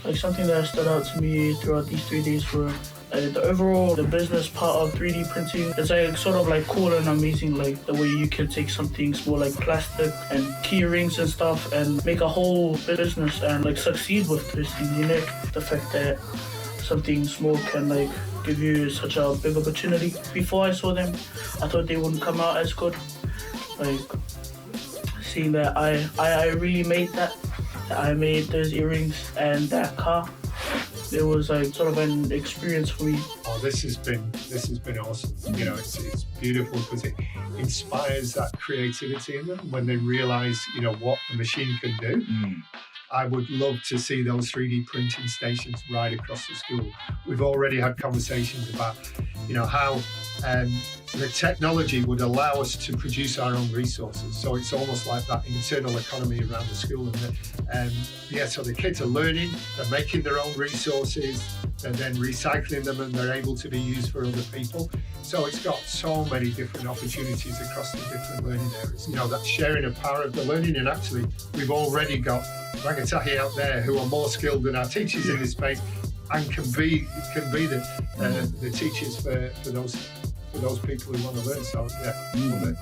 Like something that stood out to me throughout these 3 days were the business part of 3D printing. It's like sort of like cool and amazing, like the way you can take something small like plastic and key rings and stuff and make a whole business and like succeed with this thing, you know? The fact that something small can like give you such a big opportunity. Before I saw them, I thought they wouldn't come out as good. Like seeing that I really made that I made those earrings and that car. It was like sort of an experience for me. Oh, this has been awesome. You know, it's beautiful because it inspires that creativity in them when they realise, you know, what the machine can do. I would love to see those 3D printing stations right across the school. We've already had conversations about, you know, how the technology would allow us to produce our own resources. So it's almost like that internal economy around the school. So the kids are learning, they're making their own resources, they're then recycling them and they're able to be used for other people. So it's got so many different opportunities across the different learning areas. You know, that sharing of power of the learning, and actually we've already got rangatahi out there who are more skilled than our teachers in this space and can be the teachers for those people who want to learn. So yeah, love it.